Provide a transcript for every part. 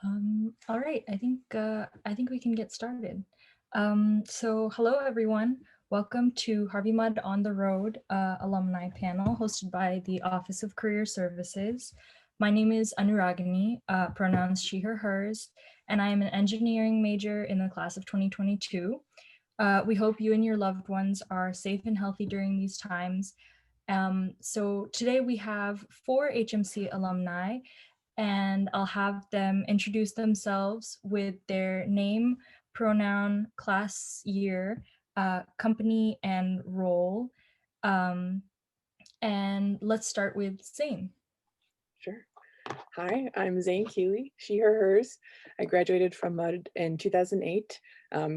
All right, I think we can get started. So hello everyone. Welcome to Harvey Mudd on the Road alumni panel hosted by the Office of Career Services. My name is Anuragini, pronouns she, her, hers, and I am an engineering major in the class of 2022. We hope you and your loved ones are safe and healthy during these times. So today we have 4 HMC alumni, and I'll have them introduce themselves with their name, pronoun, class year, company, and role. And let's start with Zane. Sure. Hi, I'm Zane Kealey, she, her, hers. I graduated from MUD in 2008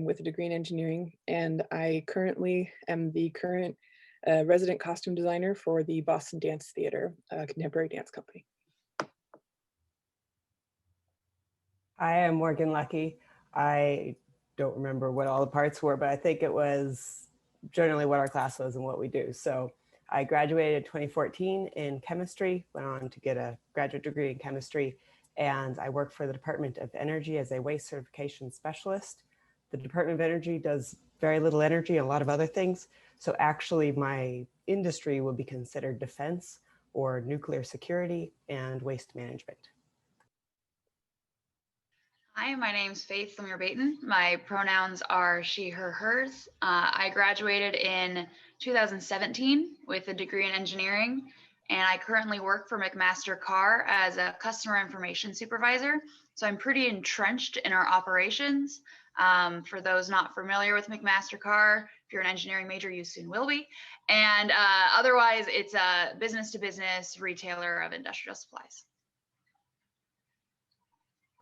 with a degree in engineering, and I currently am the current resident costume designer for the Boston Dance Theater, a contemporary dance company. Hi, I'm Morgan Luckey. I don't remember what all the parts were, but I think it was generally what our class was and what we do. So I graduated in 2014 in chemistry, went on to get a graduate degree in chemistry, and I work for the Department of Energy as a waste certification specialist. The Department of Energy does very little energy and a lot of other things. So actually my industry would be considered defense or nuclear security and waste management. Hi, my name's Faith Lemire-Baeten. My pronouns are she, her, hers. I graduated in 2017 with a degree in engineering, and I currently work for McMaster-Carr as a customer information supervisor. So I'm pretty entrenched in our operations. For those not familiar with McMaster-Carr, if you're an engineering major, you soon will be. And otherwise, it's a business-to-business retailer of industrial supplies.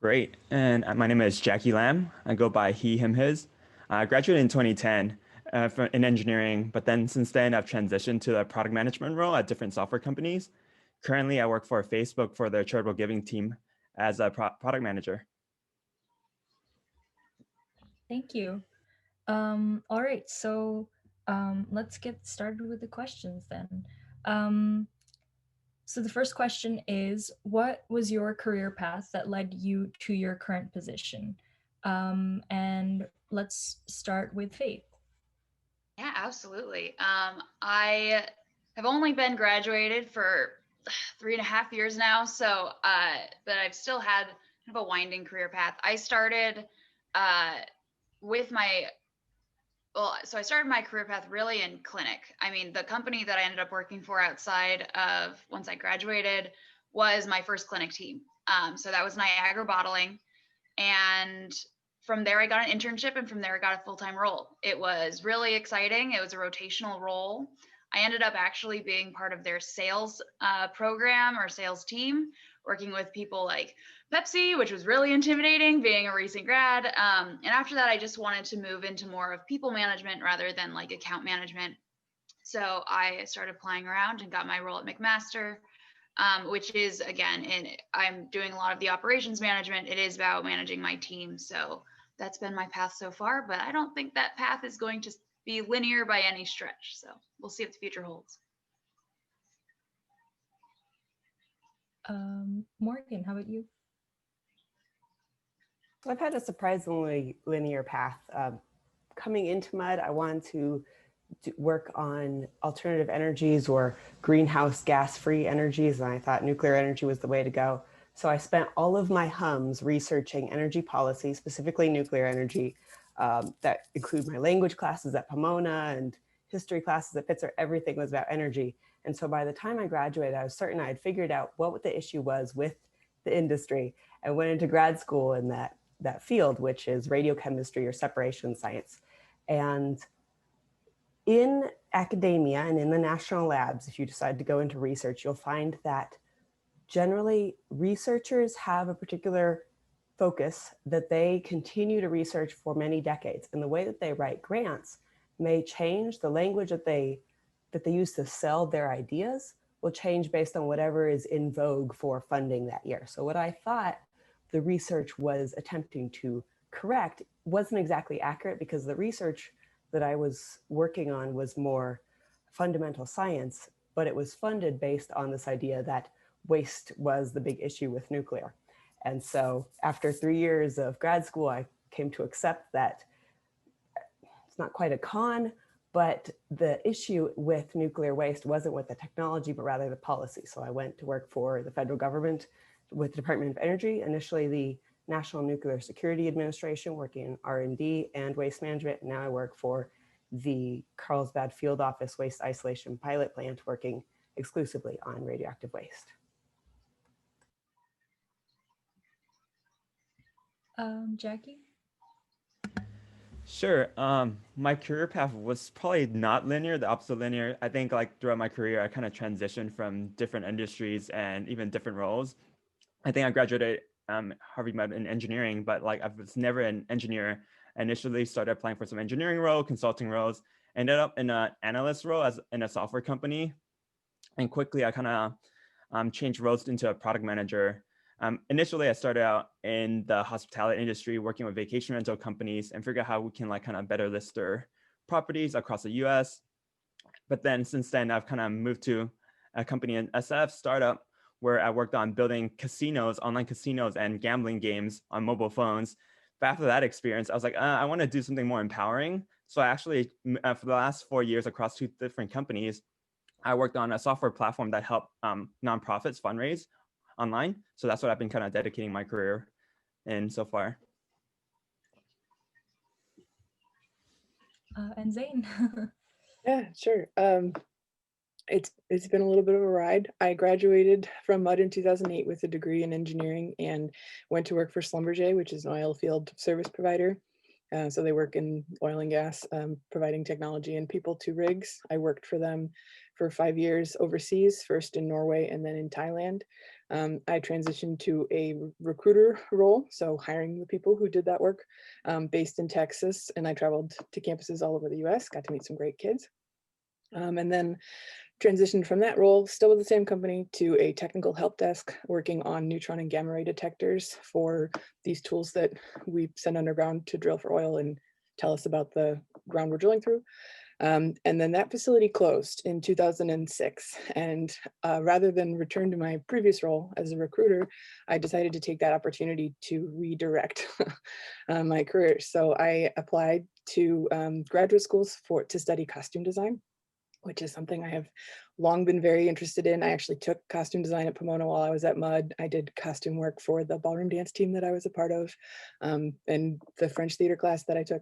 Great. And my name is Jackie Lamb. I go by he, him, his. I graduated in 2010 in engineering, but then since then I've transitioned to a product management role at different software companies. Currently, I work for Facebook for their charitable giving team as a product manager. Thank you. All right, so let's get started with the questions then. So the first question is, what was your career path that led you to your current position? And let's start with Faith. Yeah, absolutely. I have only been graduated for 3.5 years now, so but I've still had kind of a winding career path. I started so I started my career path really in clinic. I mean, the company that I ended up working for outside of once I graduated was my first clinic team. So that was Niagara Bottling. And from there, I got an internship, and from there, I got a full-time role. It was really exciting. It was a rotational role. I ended up actually being part of their sales program or sales team, working with people like Pepsi, which was really intimidating being a recent grad. And after that, I just wanted to move into more of people management rather than like account management. So I started applying around and got my role at McMaster, which is, again, I'm doing a lot of the operations management. It is about managing my team. So that's been my path so far, but I don't think that path is going to be linear by any stretch. So we'll see what the future holds. Morgan, how about you? I've had a surprisingly linear path. Coming into MUD, I wanted to work on alternative energies or greenhouse gas-free energies, and I thought nuclear energy was the way to go. So I spent all of my hums researching energy policy, specifically nuclear energy, that include my language classes at Pomona and history classes at Pitzer. Everything was about energy. And so by the time I graduated, I was certain I had figured out what the issue was with the industry and went into grad school in that field, which is radiochemistry or separation science. And in academia and in the national labs, if you decide to go into research, you'll find that generally researchers have a particular focus that they continue to research for many decades. And the way that they write grants may change. The language that they use to sell their ideas will change based on whatever is in vogue for funding that year. So what I thought the research was attempting to correct wasn't exactly accurate, because the research that I was working on was more fundamental science, but it was funded based on this idea that waste was the big issue with nuclear. And so after 3 years of grad school, I came to accept that it's not quite a con, but the issue with nuclear waste wasn't with the technology, but rather the policy. So I went to work for the federal government with the Department of Energy, initially the National Nuclear Security Administration, working in R&D and waste management. And now I work for the Carlsbad Field Office Waste Isolation Pilot Plant, working exclusively on radioactive waste. Jackie? Sure. My career path was probably not linear, the opposite linear. I think like throughout my career, I kind of transitioned from different industries and even different roles. I think I graduated Harvey Mudd in engineering, but like I was never an engineer. I initially started applying for some engineering role, consulting roles, ended up in an analyst role as in a software company. And quickly I kind of changed roles into a product manager. Initially, I started out in the hospitality industry, working with vacation rental companies and figure out how we can like kind of better list their properties across the US. But then since then, I've kind of moved to a company in SF startup where I worked on building casinos, online casinos and gambling games on mobile phones. But after that experience, I was like, I want to do something more empowering. So I actually, for the last 4 years across 2 different companies, I worked on a software platform that helped nonprofits fundraise online. So that's what I've been kind of dedicating my career in so far. And Zane? Yeah, sure. It's been a little bit of a ride. I graduated from Mudd in 2008 with a degree in engineering and went to work for Schlumberger, which is an oil field service provider. So they work in oil and gas, providing technology and people to rigs. I worked for them for 5 years overseas, first in Norway and then in Thailand. I transitioned to a recruiter role, so hiring the people who did that work, based in Texas. And I traveled to campuses all over the US, got to meet some great kids. And then transitioned from that role, still with the same company, to a technical help desk working on neutron and gamma ray detectors for these tools that we send underground to drill for oil and tell us about the ground we're drilling through. And then that facility closed in 2006. And rather than return to my previous role as a recruiter, I decided to take that opportunity to redirect my career. So I applied to graduate schools to study costume design, which is something I have long been very interested in. I actually took costume design at Pomona while I was at Mudd. I did costume work for the ballroom dance team that I was a part of, and the French theater class that I took.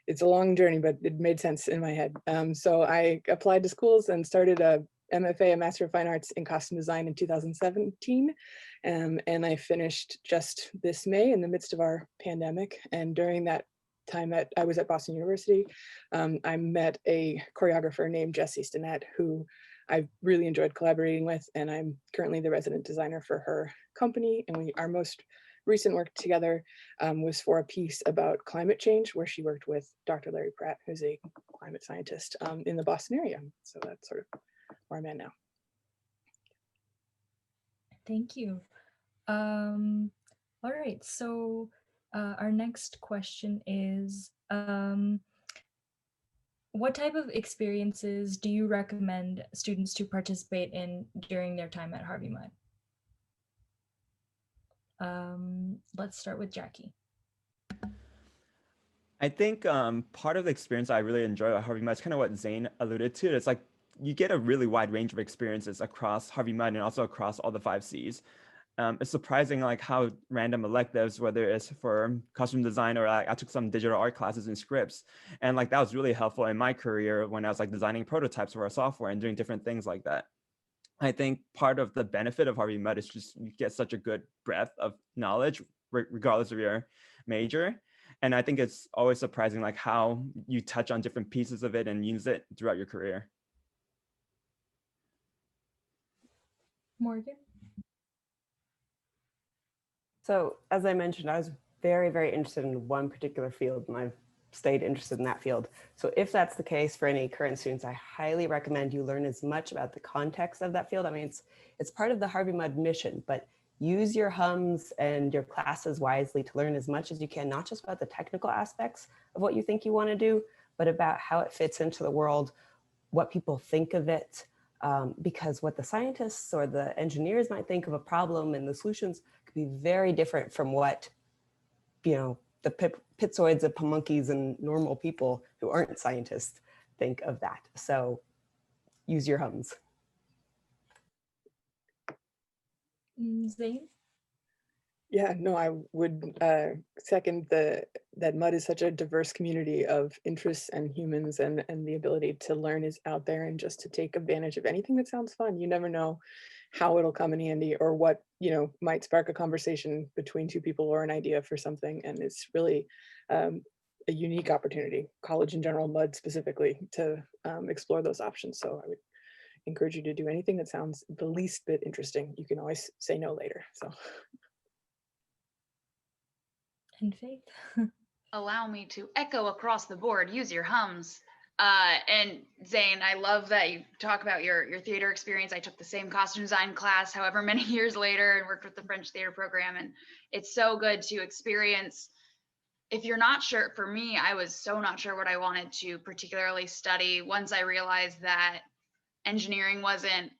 It's a long journey, but it made sense in my head. So I applied to schools and started a MFA, a Master of Fine Arts in Costume Design in 2017. And I finished just this May in the midst of our pandemic. And during that time I was at Boston University, I met a choreographer named Jessie Stinnett, who I really enjoyed collaborating with, and I'm currently the resident designer for her company. And our most recent work together was for a piece about climate change, where she worked with Dr. Larry Pratt, who's a climate scientist in the Boston area. So that's sort of where I'm at now. Thank you. All right, so our next question is, what type of experiences do you recommend students to participate in during their time at Harvey Mudd? Let's start with Jackie. I think part of the experience I really enjoy at Harvey Mudd is kind of what Zane alluded to. It's like you get a really wide range of experiences across Harvey Mudd and also across all the 5 Cs. It's surprising like how random electives, whether it's for costume design or I took some digital art classes and scripts. And like that was really helpful in my career when I was like designing prototypes for our software and doing different things like that. I think part of the benefit of Harvey Mudd is just you get such a good breadth of knowledge regardless of your major. And I think it's always surprising like how you touch on different pieces of it and use it throughout your career. Morgan? So as I mentioned, I was very, very interested in one particular field, and I've stayed interested in that field. So if that's the case for any current students, I highly recommend you learn as much about the context of that field. I mean, it's part of the Harvey Mudd mission, but use your hums and your classes wisely to learn as much as you can, not just about the technical aspects of what you think you want to do, but about how it fits into the world, what people think of it, because what the scientists or the engineers might think of a problem and the solutions could could be very different from what, the pizzoids of monkeys and normal people who aren't scientists think of that. So use your hums. Zane? Yeah, no, I would second that mud is such a diverse community of interests and humans, and the ability to learn is out there, and just to take advantage of anything that sounds fun. You never know how it'll come in handy, or what might spark a conversation between two people, or an idea for something. And it's really a unique opportunity, college in general, mud specifically, to explore those options. So I would encourage you to do anything that sounds the least bit interesting. You can always say no later. So. And Faith? Allow me to echo across the board, use your hums. And Zane, I love that you talk about your theater experience. I took the same costume design class however many years later and worked with the French theater program. And it's so good to experience. If you're not sure, for me, I was so not sure what I wanted to particularly study once I realized that engineering wasn't,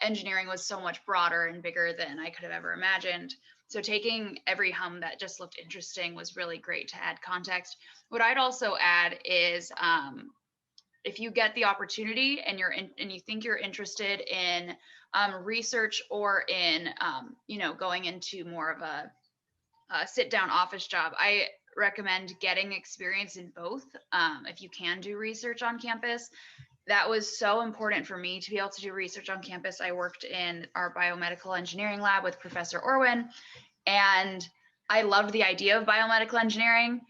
engineering was so much broader and bigger than I could have ever imagined. So taking every hum that just looked interesting was really great to add context. What I'd also add is if you get the opportunity and and you think you're interested in research, or in going into more of a sit-down office job, I recommend getting experience in both. If you can do research on campus, that was so important for me to be able to do research on campus. I worked in our biomedical engineering lab with Professor Orwin, and I loved the idea of biomedical engineering.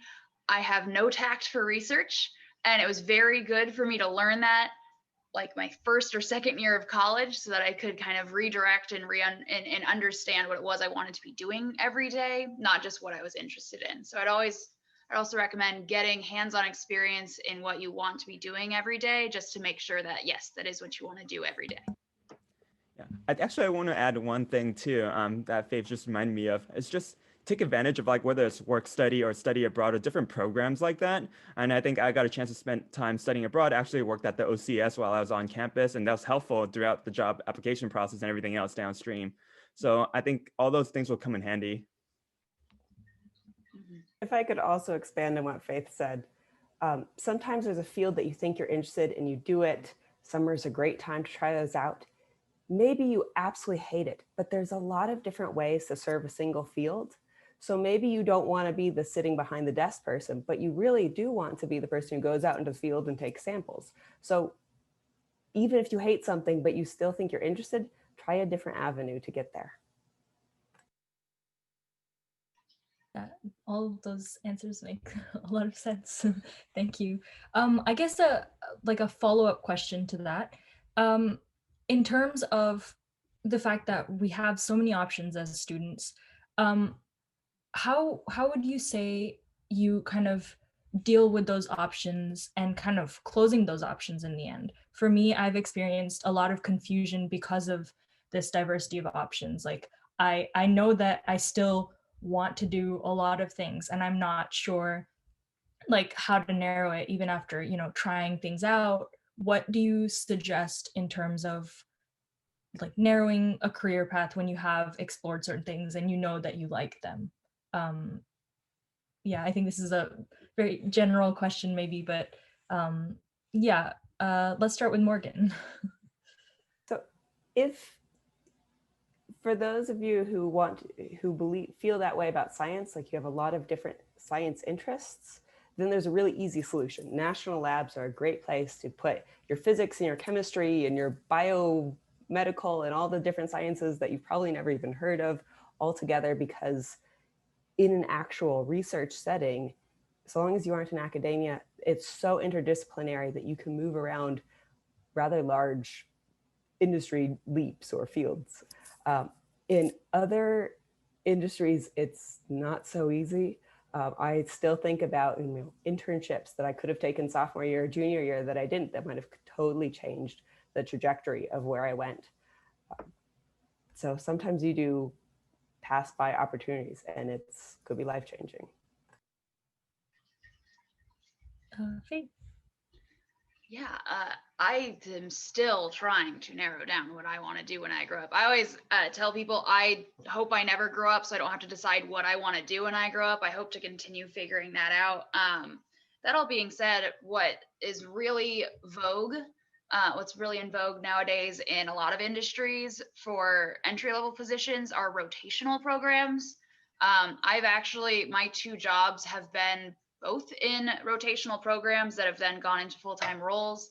I have no tact for research, and it was very good for me to learn that like my first or second year of college, so that I could kind of redirect and understand what it was I wanted to be doing every day, not just what I was interested in. So I'd also recommend getting hands-on experience in what you want to be doing every day, just to make sure that, yes, that is what you want to do every day. Yeah, I want to add one thing too that Faith just reminded me of. It's just take advantage of like whether it's work study or study abroad or different programs like that. And I think I got a chance to spend time studying abroad. I actually worked at the OCS while I was on campus, and that was helpful throughout the job application process and everything else downstream. So I think all those things will come in handy. If I could also expand on what Faith said, sometimes there's a field that you think you're interested in, you do it. Summer's a great time to try those out. Maybe you absolutely hate it, but there's a lot of different ways to serve a single field. So maybe you don't want to be the sitting behind the desk person, but you really do want to be the person who goes out into the field and takes samples. So even if you hate something, but you still think you're interested, try a different avenue to get there. Yeah, all of those answers make a lot of sense. Thank you. I guess like a follow-up question to that. In terms of the fact that we have so many options as students, how would you say you kind of deal with those options and kind of closing those options in the end? For me, I've experienced a lot of confusion because of this diversity of options. Like I know that I still want to do a lot of things, and I'm not sure like how to narrow it even after, trying things out. What do you suggest in terms of like narrowing a career path when you have explored certain things and you know that you like them? Yeah, I think this is a very general question maybe, but yeah, let's start with Morgan. So for those of you who feel that way about science, like you have a lot of different science interests, then there's a really easy solution. National labs are a great place to put your physics and your chemistry and your biomedical and all the different sciences that you've probably never even heard of all together, because in an actual research setting, so long as you aren't in academia, it's so interdisciplinary that you can move around rather large industry leaps or fields. In other industries, it's not so easy. I still think about internships that I could have taken sophomore year or junior year that I didn't, that might have totally changed the trajectory of where I went. So sometimes you do pass by opportunities, and could be life-changing. Faith? Yeah, I am still trying to narrow down what I want to do when I grow up. I always tell people I hope I never grow up so I don't have to decide what I want to do when I grow up. I hope to continue figuring that out. That all being said, what is really vogue, what's really in vogue nowadays in a lot of industries for entry-level positions are rotational programs. My 2 jobs have been both in rotational programs that have then gone into full-time roles.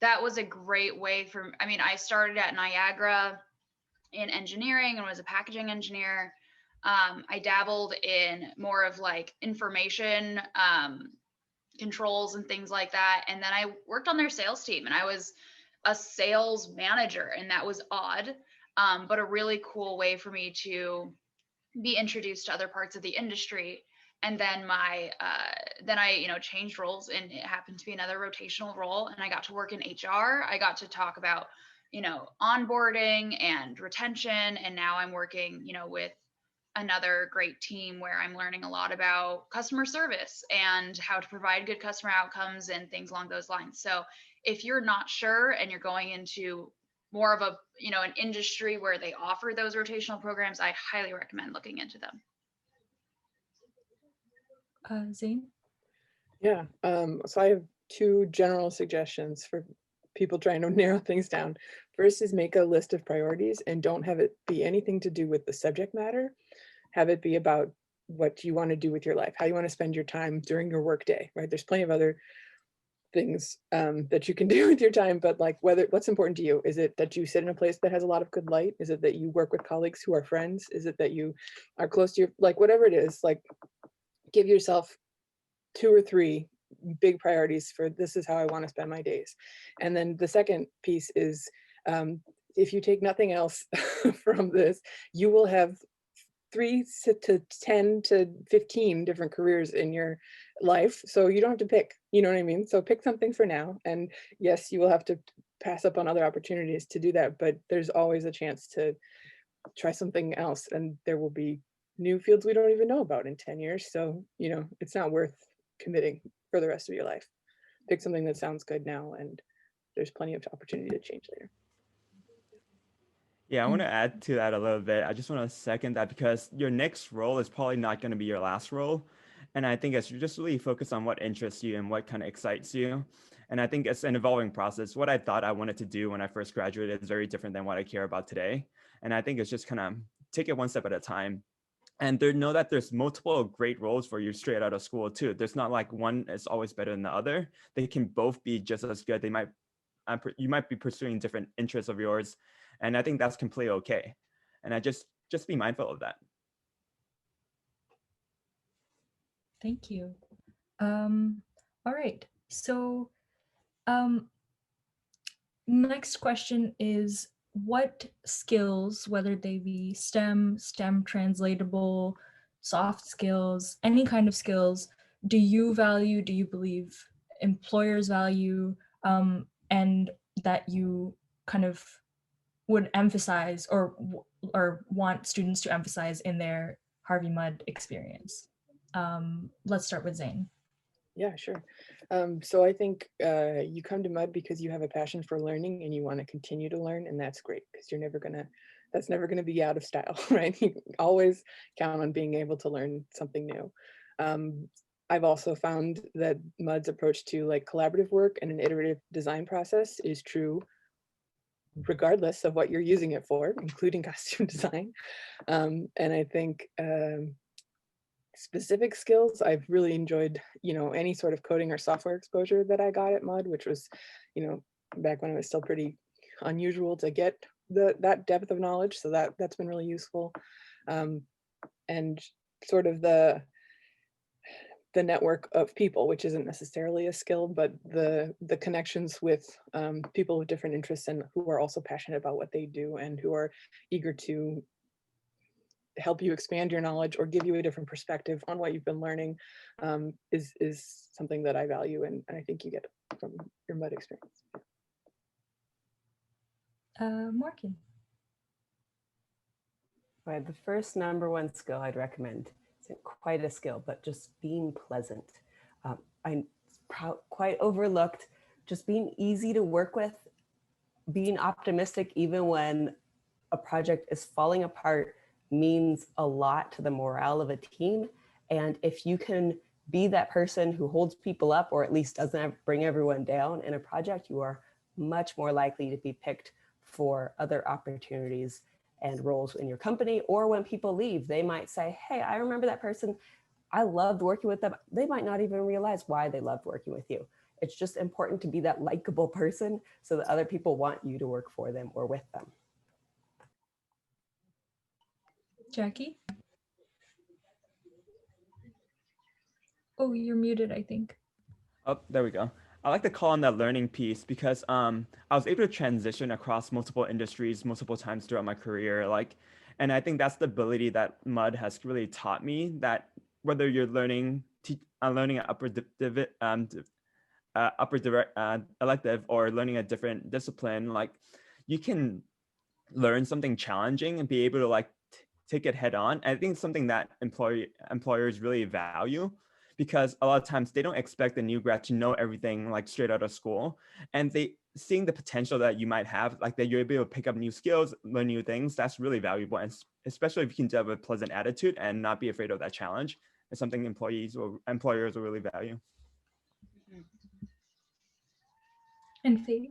That was a great way I started at Niagara in engineering and was a packaging engineer. I dabbled in more of like information controls and things like that. And then I worked on their sales team and I was a sales manager, and that was odd, but a really cool way for me to be introduced to other parts of the industry. And then then I changed roles, and it happened to be another rotational role, and I got to work in HR. I got to talk about onboarding and retention, and now I'm working with another great team where I'm learning a lot about customer service and how to provide good customer outcomes and things along those lines. So if you're not sure and you're going into more of an industry where they offer those rotational programs, I highly recommend looking into them. Zane? Yeah, so I have 2 general suggestions for people trying to narrow things down. First is make a list of priorities and don't have it be anything to do with the subject matter. Have it be about what you want to do with your life, how you want to spend your time during your work day, right? There's plenty of other things that you can do with your time, but like what's important to you? Is it that you sit in a place that has a lot of good light? Is it that you work with colleagues who are friends? Is it that you are close to your, like whatever it is, like give yourself 2 or 3 big priorities for this is how I want to spend my days. And then the second piece is if you take nothing else from this, you will have 3 to 10 to 15 different careers in your life. So you don't have to pick, you know what I mean? So pick something for now. And yes, you will have to pass up on other opportunities to do that, but there's always a chance to try something else. And there will be new fields we don't even know about in 10 years. So, it's not worth committing for the rest of your life. Pick something that sounds good now, and there's plenty of opportunity to change later. Yeah, I want to add to that a little bit. I just want to second that because your next role is probably not going to be your last role. And I think it's just really focus on what interests you and what kind of excites you. And I think it's an evolving process. What I thought I wanted to do when I first graduated is very different than what I care about today. And I think it's just kind of take it one step at a time. And know that there's multiple great roles for you straight out of school too. There's not like one is always better than the other. They can both be just as good. You might be pursuing different interests of yours. And I think that's completely okay. And I just be mindful of that. Thank you. All right. So next question is, what skills, whether they be STEM translatable, soft skills, any kind of skills, do you value, do you believe employers value, and that you kind of would emphasize or want students to emphasize in their Harvey Mudd experience? Let's start with Zane. Yeah, sure. So I think you come to Mudd because you have a passion for learning and you want to continue to learn, and that's great because that's never gonna be out of style, right? You always count on being able to learn something new. I've also found that Mudd's approach to like collaborative work and an iterative design process is true regardless of what you're using it for, including costume design. And I think specific skills, I've really enjoyed, any sort of coding or software exposure that I got at Mudd, which was, back when it was still pretty unusual to get that depth of knowledge. So that's been really useful. And sort of the network of people, which isn't necessarily a skill, but the connections with people with different interests and who are also passionate about what they do and who are eager to help you expand your knowledge or give you a different perspective on what you've been learning is something that I value, and I think you get from your Mudd experience. Morgan. Right, the first #1 skill I'd recommend isn't quite a skill, but just being pleasant. I quite overlooked just being easy to work with, being optimistic even when a project is falling apart means a lot to the morale of a team. And if you can be that person who holds people up, or at least doesn't bring everyone down in a project, you are much more likely to be picked for other opportunities and roles in your company. Or when people leave, they might say, hey, I remember that person. I loved working with them. They might not even realize why they loved working with you. It's just important to be that likable person so that other people want you to work for them or with them. Jackie? Oh, you're muted, I think. Oh, there we go. I like to call on that learning piece because I was able to transition across multiple industries multiple times throughout my career. And I think that's the ability that MUD has really taught me, that whether you're learning an upper direct elective or learning a different discipline, like you can learn something challenging and be able to take it head on. I think it's something that employers really value, because a lot of times they don't expect the new grad to know everything like straight out of school, and they seeing the potential that you might have, like that you're able to pick up new skills, learn new things. That's really valuable, and especially if you can have a pleasant attitude and not be afraid of that challenge. It's something employers will really value. And Faye?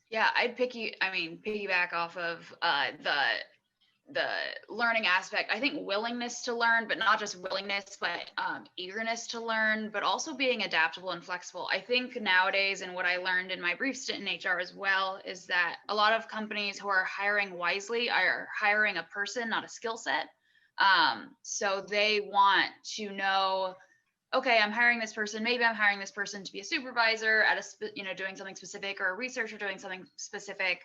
Yeah, I'd piggyback off of the learning aspect. I think willingness to learn, but not just willingness, but eagerness to learn, but also being adaptable and flexible. I think nowadays, and what I learned in my brief stint in HR as well, is that a lot of companies who are hiring wisely are hiring a person, not a skill set. So they want to know, okay, I'm hiring this person. Maybe I'm hiring this person to be a supervisor at doing something specific, or a researcher doing something specific,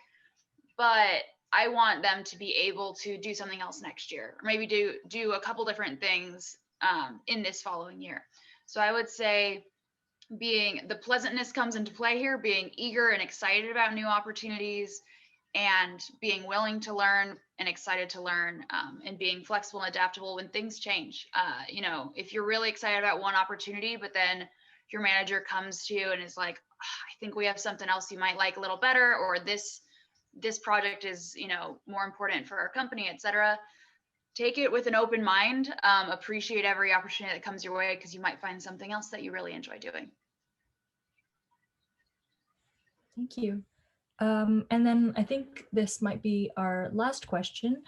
but I want them to be able to do something else next year, or maybe do a couple different things in this following year. So I would say the pleasantness comes into play here, being eager and excited about new opportunities, and being willing to learn and excited to learn, and being flexible and adaptable when things change. If you're really excited about one opportunity, but then your manager comes to you and is like, I think we have something else you might like a little better, or this project is, more important for our company, etc. Take it with an open mind, appreciate every opportunity that comes your way, because you might find something else that you really enjoy doing. Thank you. And then I think this might be our last question.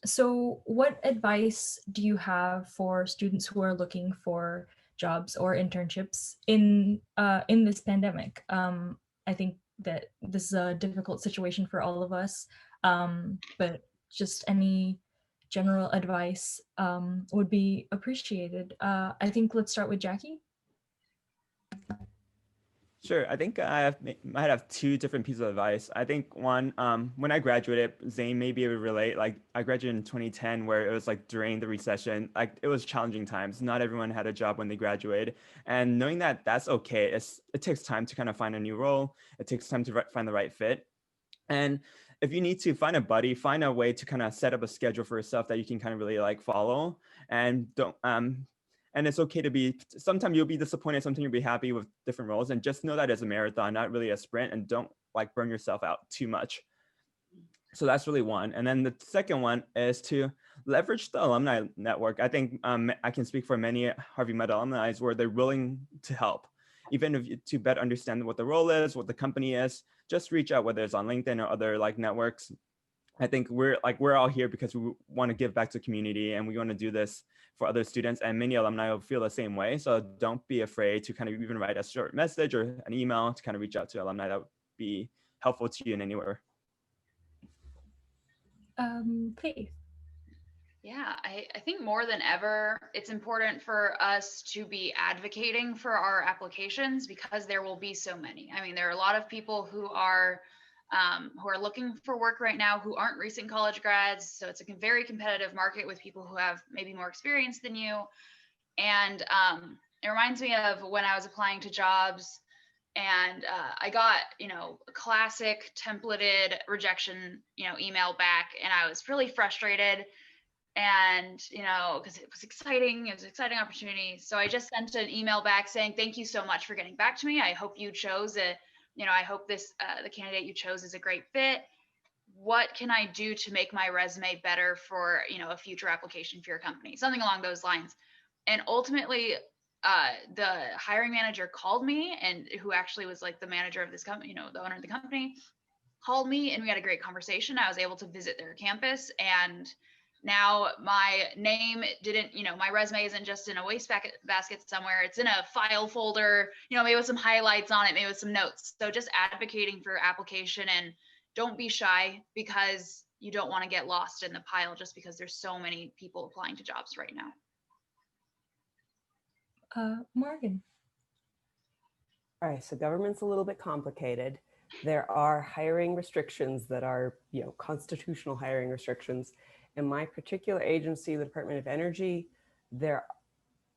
So what advice do you have for students who are looking for jobs or internships in this pandemic? I think that this is a difficult situation for all of us, but just any general advice would be appreciated. I think let's start with Jackie. Sure. I think I might have two different pieces of advice. I think one, when I graduated, Zane may be able to relate. Like I graduated in 2010, where it was like during the recession. Like it was challenging times. Not everyone had a job when they graduated, and knowing that that's okay. It takes time to kind of find a new role. It takes time to find the right fit, and if you need to find a buddy, find a way to kind of set up a schedule for yourself that you can kind of really like follow, and don't and it's okay to sometimes you'll be disappointed, sometimes you'll be happy with different roles, and just know that it's a marathon, not really a sprint, and don't like burn yourself out too much. So that's really one. And then the second one is to leverage the alumni network. I think I can speak for many Harvey Med alumni where they're willing to help, even if to better understand what the role is, what the company is. Just reach out, whether it's on LinkedIn or other like networks. I think we're all here because we want to give back to the community, and we want to do this for other students, and many alumni will feel the same way. So don't be afraid to kind of even write a short message or an email to kind of reach out to alumni that would be helpful to you in anywhere. Faith. Yeah, I think more than ever, it's important for us to be advocating for our applications, because there will be so many. I mean, there are a lot of people who are looking for work right now who aren't recent college grads. So it's a very competitive market with people who have maybe more experience than you. And it reminds me of when I was applying to jobs, and I got, a classic templated rejection, email back, and I was really frustrated. And, you know, because it was exciting, it was an exciting opportunity. So I just sent an email back saying, thank you so much for getting back to me. I hope you chose it. You know, I hope this, the candidate you chose is a great fit. What can I do to make my resume better for, you know, a future application for your company? Something along those lines. And ultimately, the hiring manager called me, and who actually was like the manager of this company, you know, the owner of the company, called me, and we had a great conversation. I was able to visit their campus, and now my name didn't, you know, my resume isn't just in a basket somewhere. It's in a file folder, you know, maybe with some highlights on it, maybe with some notes. So just advocating for your application, and don't be shy, because you don't want to get lost in the pile just because there's so many people applying to jobs right now. Morgan. All right, so government's a little bit complicated. There are hiring restrictions that are, you know, constitutional hiring restrictions. In my particular agency, the Department of Energy, there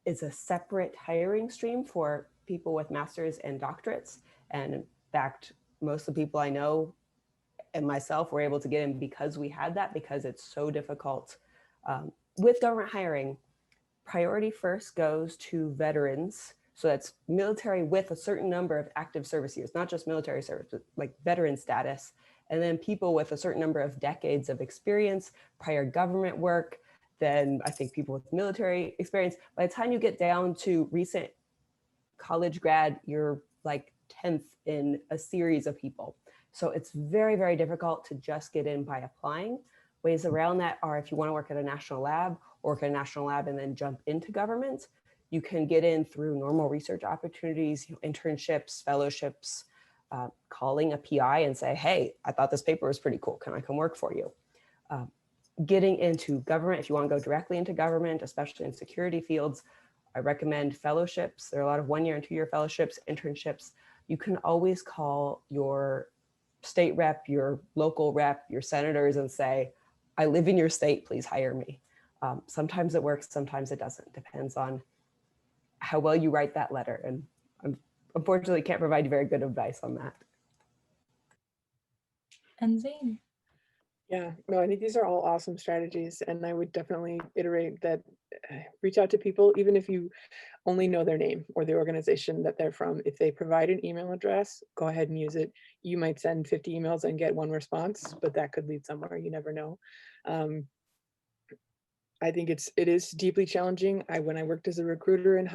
is a separate hiring stream for people with masters and doctorates. And in fact, most of the people I know and myself were able to get in because we had that, because it's so difficult. With government hiring, priority first goes to veterans. So that's military with a certain number of active service years, not just military service, but like veteran status. And then people with a certain number of decades of experience, prior government work, then I think people with military experience. By the time you get down to recent college grad, you're like 10th in a series of people. So it's very, very difficult to just get in by applying. Ways around that are, if you want to work at a national lab, or work at a national lab and then jump into government, you can get in through normal research opportunities, you know, internships, fellowships, calling a PI and say, hey, I thought this paper was pretty cool. Can I come work for you? Getting into government, if you want to go directly into government, especially in security fields, I recommend fellowships. There are a lot of 1-year and 2-year fellowships, internships. You can always call your state rep, your local rep, your senators and say, I live in your state, please hire me. Sometimes it works, sometimes it doesn't. Depends on how well you write that letter. And I unfortunately can't provide you very good advice on that. And Zane. Yeah, no, I think these are all awesome strategies. And I would definitely iterate that reach out to people, even if you only know their name or the organization that they're from. If they provide an email address, go ahead and use it. You might send 50 emails and get 1 response, but that could lead somewhere. You never know. I think it is deeply challenging. When I worked as a recruiter and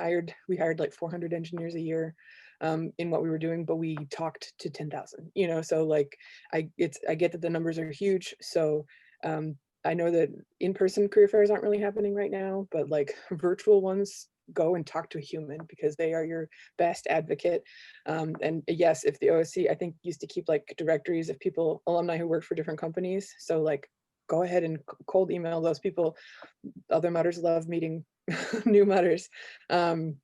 we hired like 400 engineers a year in what we were doing, but we talked to 10,000, you know, so like I get that the numbers are huge. So I know that in-person career fairs aren't really happening right now, but like virtual ones, go and talk to a human, because they are your best advocate. And yes, if the OSC, I think, used to keep like directories of people, alumni who worked for different companies. So like, go ahead and cold email those people. Other mutters love meeting new mutters. And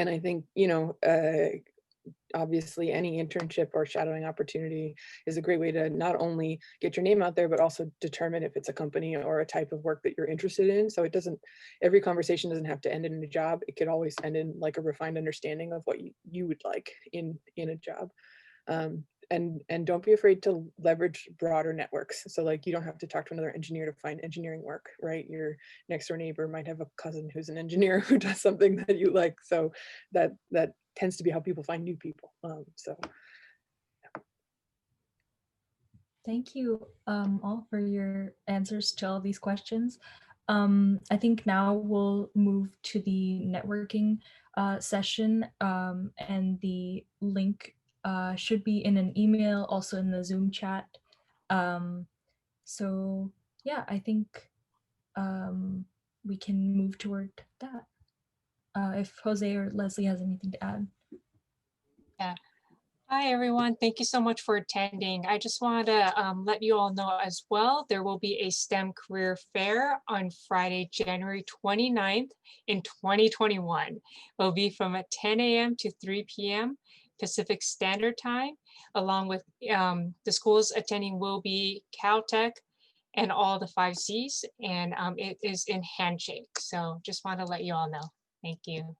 I think, you know, obviously any internship or shadowing opportunity is a great way to not only get your name out there, but also determine if it's a company or a type of work that you're interested in. So every conversation doesn't have to end in a job. It could always end in like a refined understanding of what you would like in a job. And don't be afraid to leverage broader networks. So like, you don't have to talk to another engineer to find engineering work, right? Your next door neighbor might have a cousin who's an engineer who does something that you like. So that tends to be how people find new people. So. Thank you all for your answers to all these questions. I think now we'll move to the networking session, and the link should be in an email, also in the Zoom chat. So yeah, I think we can move toward that. If Jose or Leslie has anything to add. Yeah. Hi, everyone. Thank you so much for attending. I just wanted to let you all know as well, there will be a STEM career fair on Friday, January 29th in 2021. It will be from 10 a.m. to 3 p.m. Pacific Standard Time, along with the schools attending will be Caltech and all the 5 Cs, and it is in Handshake. So just want to let you all know. Thank you.